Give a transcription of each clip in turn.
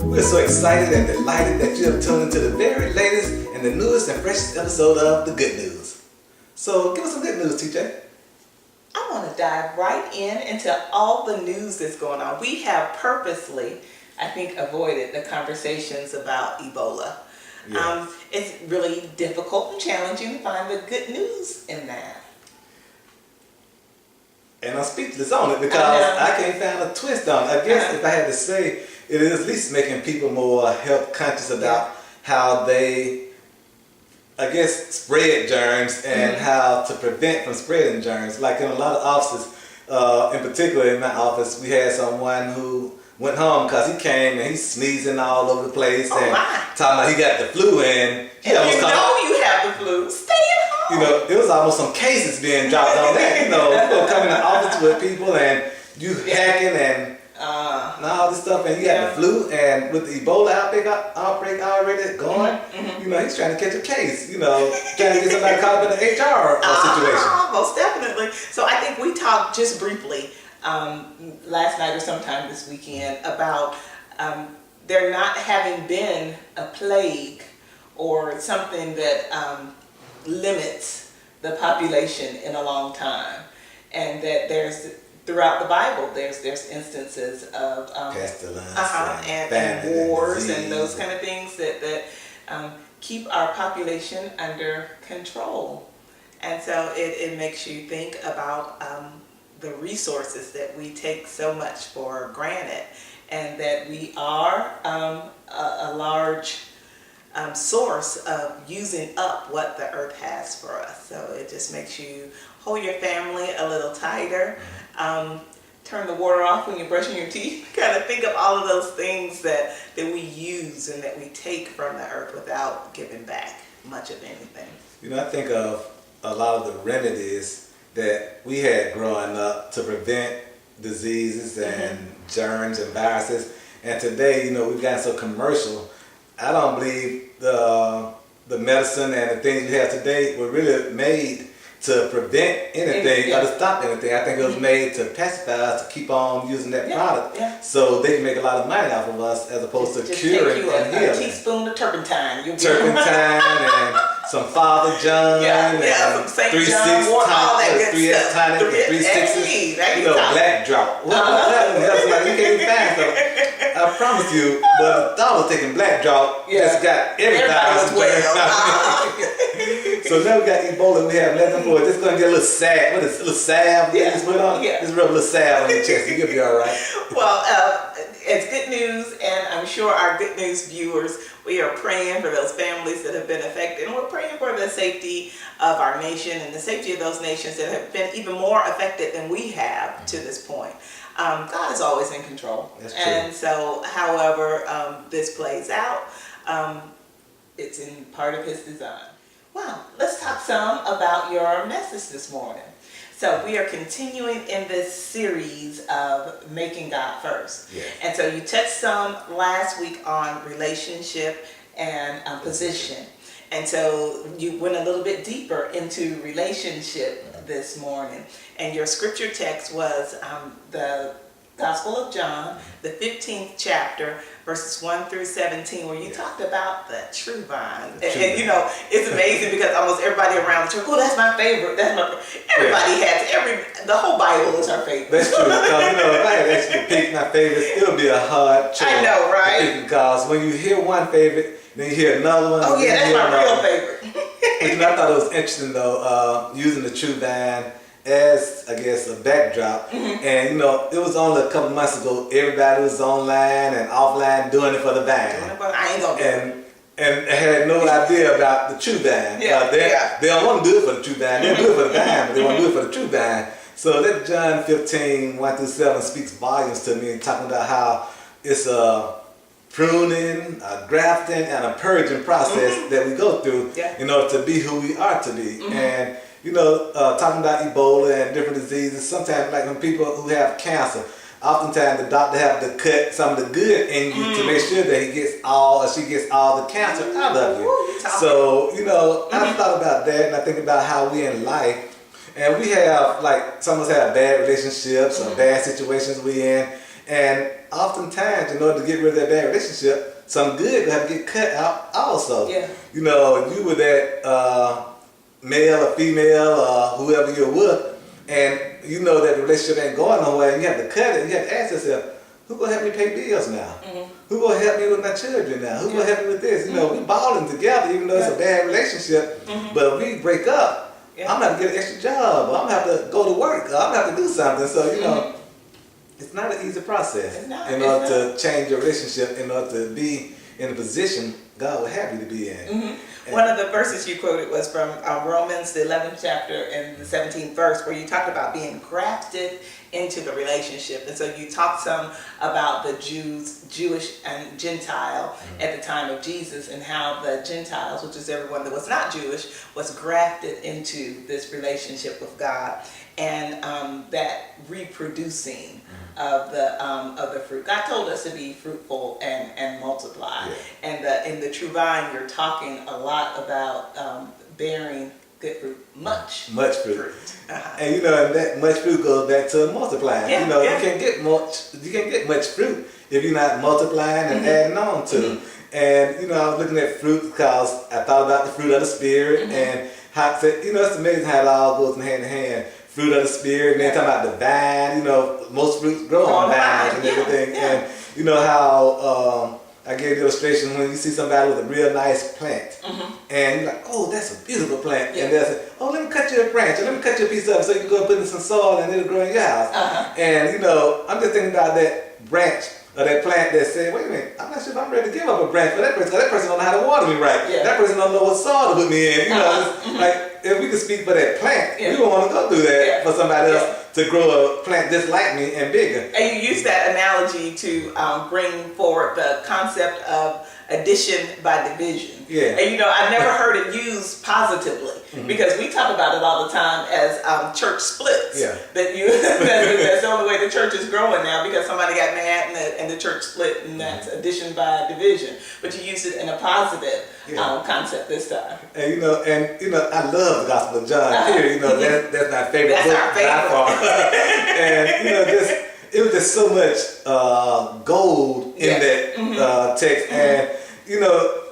We're so excited and delighted that you have tuned into the very latest and the newest and freshest episode of The Good News. So give us some good news, TJ. I want to dive right into all the news that's going on. We have purposely, I think, avoided the conversations about Ebola. Yeah. It's really difficult and challenging to find the good news in that. And I'm speechless on it because I can't find a twist on it. I guess if I had to say, it is at least making people more health conscious about how they, I guess, spread germs and how to prevent from spreading germs. Like in a lot of offices, in particular in my office, we had someone who went home because he came and he's sneezing all over the place and talking about he got the flu and he almost you have the flu, stay at home. You know, there was almost some cases being dropped on that. You know, people coming in the office with people and you hacking and all this stuff, and you got the flu, and with the Ebola outbreak already going, you know, he's trying to catch a case, you know, trying to get somebody caught up in the HR situation. Most definitely. So I think we talked just briefly last night or sometime this weekend about there not having been a plague or something that limits the population in a long time, and that there's throughout the Bible, there's instances of pestilence and wars and those kind of things that keep our population under control. And so it makes you think about the resources that we take so much for granted, and that we are a large source of using up what the earth has for us. So it just makes you hold your family a little tighter. Turn the water off when you're brushing your teeth. Kind of think of all of those things that we use and that we take from the earth without giving back much of anything. You know, I think of a lot of the remedies that we had growing up to prevent diseases and germs and viruses. And today, you know, we've gotten so commercial. I don't believe the medicine and the things we have today were really made to prevent anything or to stop anything. I think it was made to pacify us to keep on using that product so they can make a lot of money off of us as opposed to curing and healing. A teaspoon of turpentine. And some Father John and some St. 3-6 John water, all that good 3S stuff. tonic, 3-6s, you know, black drop. What else? Like you can't even find stuff. I promise you, but the thought of taking black drop just got everybody So now we got Ebola, we have nothing for it. This is going to get a little sad. What is it? A little salve? Just put on? Just rub a little salve on your chest. You'll be all right. Well, it's good news, and I'm sure our Good News viewers, we are praying for those families that have been affected, and we're praying for the safety of our nation and the safety of those nations that have been even more affected than we have to this point. God is always in control. That's true. And so, however this plays out, it's in part of His design. Well, let's talk some about your message this morning. So we are continuing in this series of Making God First. Yes. And so you touched some last week on relationship and position. And so you went a little bit deeper into relationship this morning. And your scripture text was the Gospel of John, the 15th chapter, verses 1 through 17, where you talked about the true vine. And you know, it's amazing because almost everybody around the church, oh, that's my favorite. Everybody has, the whole Bible is our favorite. That's true. Because, you know, if I had actually picked my favorites, it would be a hard choice. I know, right? Because when you hear one favorite, then you hear another one. Oh, yeah, that's my real favorite. But, you know, I thought it was interesting, though, using the true vine as, I guess, a backdrop. And, you know, it was only a couple months ago, everybody was online and offline doing it for the vine. I ain't gonna do it. And had no idea about the true vine. They don't want to do it for the true vine. They'll do it for the vine, but they want to do it for the true vine. So that John 15, 1 through 7 speaks volumes to me, talking about how it's a pruning, a grafting, and a purging process that we go through in order to be who we are to be. And you know, talking about Ebola and different diseases, sometimes like when people who have cancer, oftentimes the doctor have to cut some of the good in you to make sure that he gets all or she gets all the cancer out of you. So, you know, I thought about that, and I think about how we in life, and we have, like, some of us have bad relationships or bad situations we in, and oftentimes, in order to get rid of that bad relationship, some good will have to get cut out also. Yeah. You know, you were that male or female or whoever you're with, and you know that the relationship ain't going nowhere, and you have to cut it, and you have to ask yourself, who gonna help me pay bills now? Who gonna help me with my children now? Who gonna help me with this? You know, we balling together, even though it's a bad relationship, but if we break up, I'm gonna have to get an extra job, or I'm gonna have to go to work, or I'm gonna have to do something. So, you know, it's not an easy process in order to change your relationship, in order to be in a position God will have you to be in. One of the verses you quoted was from Romans, the 11th chapter and the 17th verse, where you talked about being grafted into the relationship. And so you talked some about the Jewish and Gentile at the time of Jesus, and how the Gentiles, which is everyone that was not Jewish, was grafted into this relationship with God, and that reproducing of the fruit. God told us to be fruitful and multiply. And in the True Vine, you're talking a lot about bearing good fruit, much fruit. And you know, and that much fruit goes back to multiplying. You know, you can't get much fruit if you're not multiplying and adding on to. And you know, I was looking at fruit because I thought about the fruit of the Spirit, and how, you know, it's amazing how it all goes hand in hand. Fruit of the Spirit, and then talking about the vine. You know, most fruits grow on vines and everything. And you know how I gave the illustration when you see somebody with a real nice plant, and you're like, oh, that's a beautiful plant, and they'll say, oh, let me cut you a branch, or let me cut you a piece of it so you can go and put it in some soil and it'll grow in your house. And you know, I'm just thinking about that branch or that plant that said, wait a minute, I'm not sure if I'm ready to give up a branch for that person, because that person don't know how to water me right. That person don't know what soil to put me in. You know, it's like, if we could speak for that plant, we don't want to go through that for somebody else to grow a plant just like me and bigger. And you use that analogy to bring forward the concept of addition by division. And you know, I never heard it used positively, because we talk about it all the time as church splits. That that's the only way the church is growing now, because somebody got mad and the church split, and that's addition by division. But you use it in a positive concept this time. And you know, I love the Gospel of John. Period. You know, that's my favorite book by far. And you know, it was just so much gold in that text. And you know,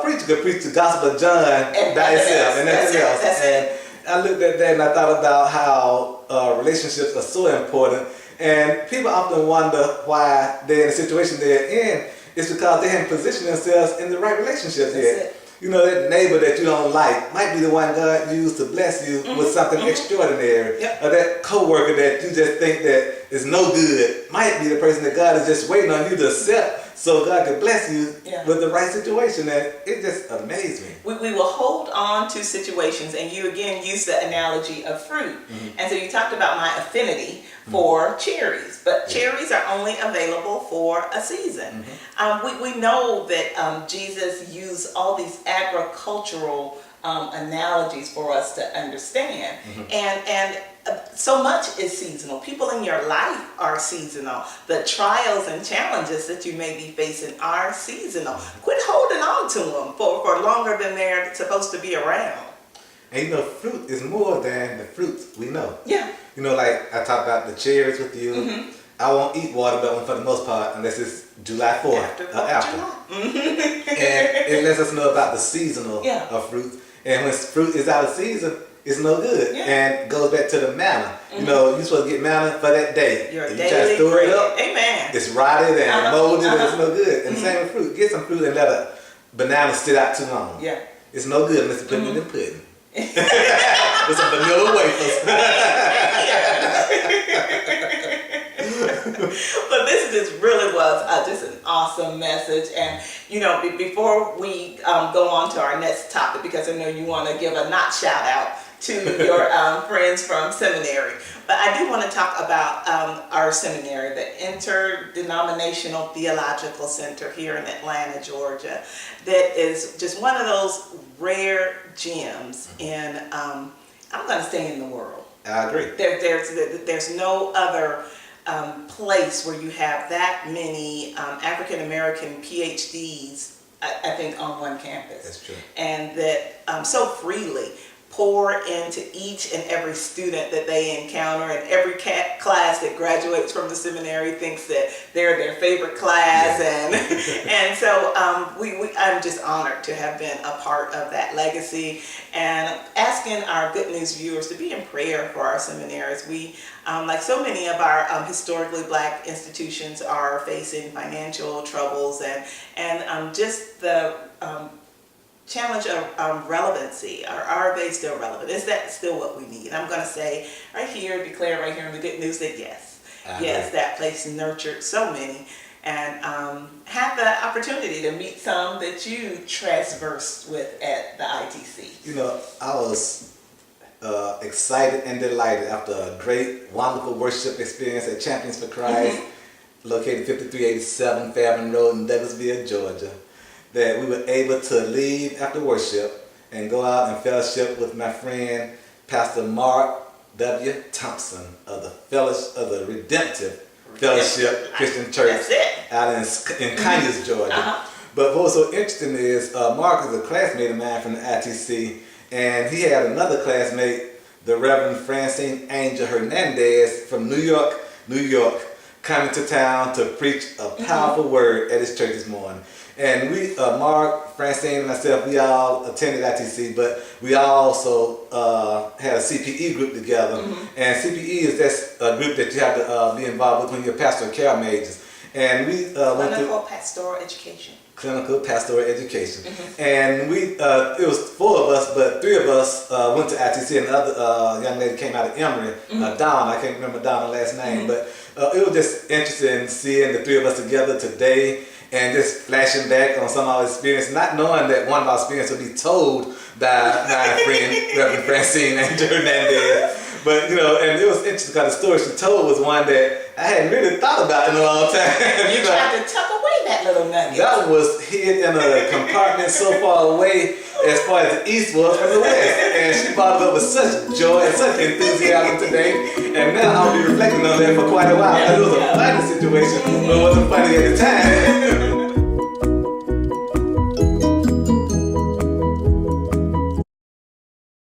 preacher could preach the Gospel of John by itself and nothing else. And I looked at that and I thought about how relationships are so important. And people often wonder why they're in the situation they're in. It's because they haven't positioned themselves in the right relationships yet. You know, that neighbor that you don't like might be the one God used to bless you with something extraordinary. Or that coworker that you just think that is no good might be the person that God is just waiting on you to accept, so God can bless you with the right situation. And it just amazed me. We will hold on to situations, and you again use the analogy of fruit. And so you talked about my affinity for cherries, but cherries are only available for a season. We know that Jesus used all these agricultural analogies for us to understand, and so much is seasonal. People in your life are seasonal. The trials and challenges that you may be facing are seasonal. Quit holding on to them for longer than they're supposed to be around. And you know, fruit is more than the fruits we know. You know, like I talked about the cherries with you. I won't eat watermelon for the most part unless it's July 4th after. And it lets us know about the seasonal of fruit. And when fruit is out of season, it's no good. And goes back to the manna. You know, you're supposed to get manna for that day. Your if you try to store it up, it's rotted and molded and it's no good. And same with fruit. Get some fruit and let a banana sit out too long. It's no good unless you put it in the pudding. With some vanilla wafers. But this really was just an awesome message. And you know, before we go on to our next topic, because I know you want to give a not shout out to your friends from seminary, but I do want to talk about our seminary, the Interdenominational Theological Center here in Atlanta, Georgia, that is just one of those rare gems in, I'm going to say, in the world. I agree. There's no other place where you have that many African American PhDs, I think, on one campus. That's true. And that so freely pour into each and every student that they encounter, and every class that graduates from the seminary thinks that they're their favorite class. And and so I'm just honored to have been a part of that legacy, and asking our Good News viewers to be in prayer for our seminaries. We, like so many of our historically Black institutions, are facing financial troubles, and just the challenge of relevancy. Are they still relevant? Is that still what we need? I'm going to say right here, declare right here in the Good News that yes. Yes, that place nurtured so many, and had the opportunity to meet some that you traversed with at the ITC. You know, I was excited and delighted after a great, wonderful worship experience at Champions for Christ, located 5387 Fairburn Road in Douglasville, Georgia, that we were able to leave after worship and go out and fellowship with my friend, Pastor Mark W. Thompson of the Redemptive Fellowship Christian Church out in Conyers, Georgia. But what's so interesting is Mark is a classmate of mine from the ITC, and he had another classmate, the Reverend Francine Angel Hernandez from New York, coming to town to preach a powerful word at his church this morning. And we, Mark, Francine, and myself, we all attended ITC, but we also had a CPE group together. And CPE is that group that you have to be involved with when you're pastoral care majors. And we went through pastoral education. Clinical pastoral education. And we, it was 4 of us, but 3 of us went to ITC, and the other young lady came out of Emory, Dawn, I can't remember Dawn's last name, but it was just interesting seeing the 3 of us together today, and just flashing back on some of our experience, not knowing that one of our experiences would be told by my friend, Reverend Francine Angel Hernandez. But, you know, and it was interesting because the story she told was one that I hadn't really thought about in a long time. You tried to tuck away that little nugget. That was hid in a compartment so far away as far as the east was from the west. And she brought it up with such joy and such enthusiasm today. And now I'll be reflecting on that for quite a while. It was a funny situation, but it wasn't funny at the time.